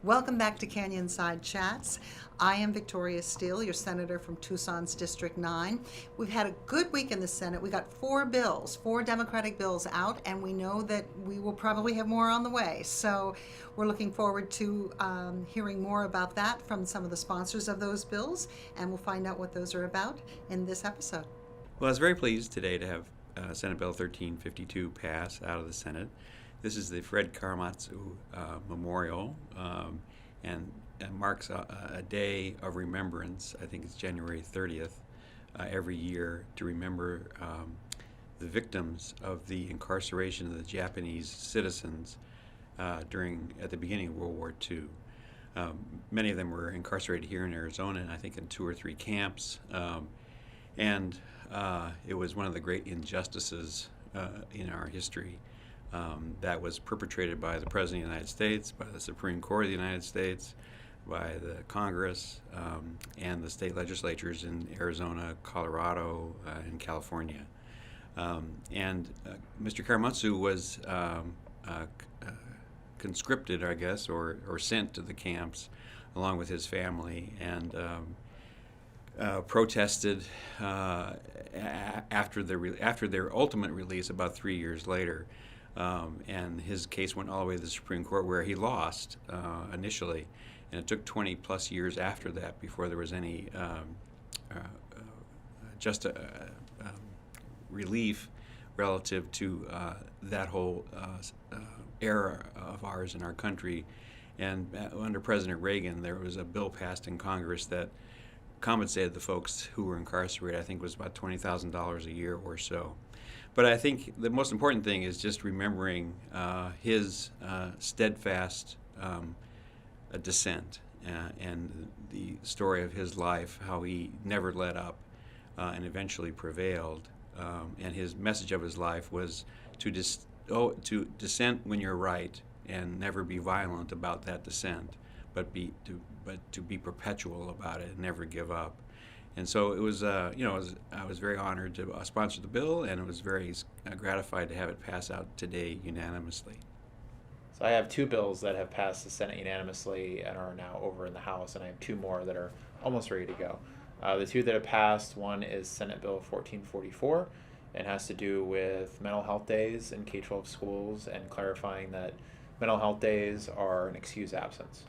Welcome back to Canyonside Chats. I am Victoria Steele, your senator from Tucson's District 9. We've had a good week in the Senate. We got four Democratic bills out, and we know that we will probably have more on the way. So we're looking forward to hearing more about that from some of the sponsors of those bills, and we'll find out what those are about in this episode. Well, I was very pleased today to have Senate Bill 1352 pass out of the Senate. This is the Fred Karamazov Memorial, and marks a day of remembrance. I think it's January 30th every year to remember the victims of the incarceration of the Japanese citizens at the beginning of World War II. Many of them were incarcerated here in Arizona, and I think in 2 or 3 camps. And it was one of the great injustices in our history that was perpetrated by the President of the United States, by the Supreme Court of the United States, by the Congress, and the state legislatures in Arizona, Colorado, and California. Mr. Karamazov was conscripted, I guess, or sent to the camps along with his family, and protested after their ultimate release about 3 years later. And his case went all the way to the Supreme Court, where he lost initially, and it took 20 plus years after that before there was any relief relative to that whole era of ours in our country. And under President Reagan, there was a bill passed in Congress that compensated the folks who were incarcerated. I think it was about $20,000 a year or so. But I think the most important thing is just remembering his steadfast dissent and the story of his life, how he never let up and eventually prevailed. And his message of his life was to dissent when you're right and never be violent about that dissent, but to be perpetual about it and never give up. And so it was, I was very honored to sponsor the bill, and it was very gratified to have it pass out today unanimously. So I have 2 bills that have passed the Senate unanimously and are now over in the House, and I have 2 more that are almost ready to go. The 2 that have passed, one is Senate Bill 1444, and has to do with mental health days in K-12 schools and clarifying that mental health days are an excused absence.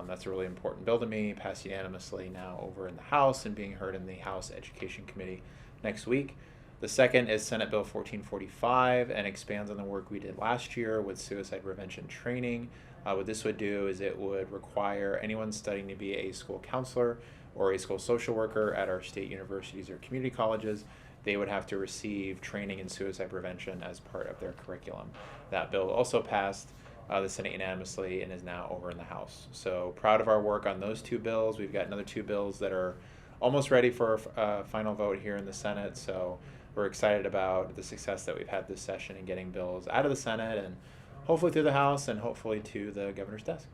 That's a really important bill to me, passed unanimously now over in the House and being heard in the House Education Committee next week. The second is Senate Bill 1445 and expands on the work we did last year with suicide prevention training. What this would do is it would require anyone studying to be a school counselor or a school social worker at our state universities or community colleges. They would have to receive training in suicide prevention as part of their curriculum. That bill also passed the Senate unanimously and is now over in the House. So proud of our work on those 2 bills. We've got another 2 bills that are almost ready for a final vote here in the Senate. So we're excited about the success that we've had this session in getting bills out of the Senate and hopefully through the House and hopefully to the governor's desk.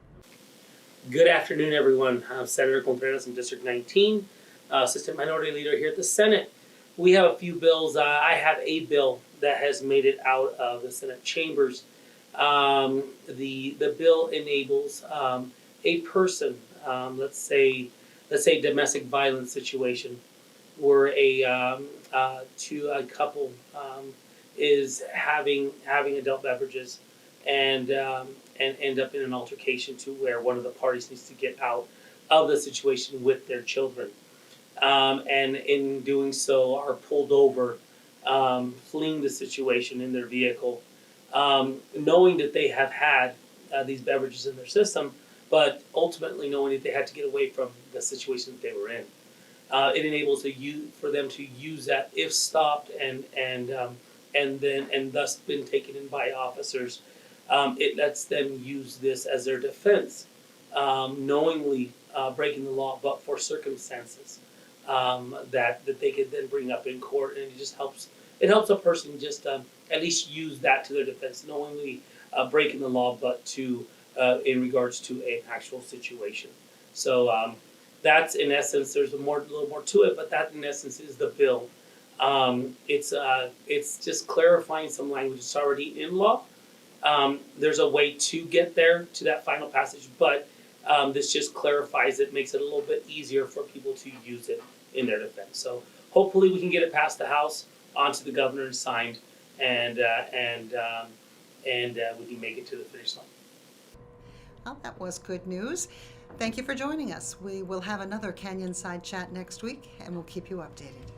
Good afternoon, everyone. I'm Senator Contreras from District 19, Assistant Minority Leader here at the Senate. We have a few bills. I have a bill that has made it out of the Senate chambers. The bill enables a person, let's say domestic violence situation, where a couple is having adult beverages and end up in an altercation to where one of the parties needs to get out of the situation with their children, and in doing so are pulled over, fleeing the situation in their vehicle. Knowing that they have had these beverages in their system, but ultimately knowing that they had to get away from the situation that they were in. It enables for them to use that if stopped and thus been taken in by officers. It lets them use this as their defense, knowingly breaking the law, but for circumstances that they could then bring up in court, and it just helps. It helps a person just at least use that to their defense, knowingly breaking the law, but in regards to an actual situation. So that's in essence. There's a little more to it, but that in essence is the bill. It's just clarifying some language that's already in law. There's a way to get there to that final passage, but This just clarifies it, makes it a little bit easier for people to use it in their defense. So hopefully we can get it past the House, onto the governor and signed, and we can make it to the finish line. Well, that was good news. Thank you for joining us. We will have another Canyonside Chat next week, and we'll keep you updated.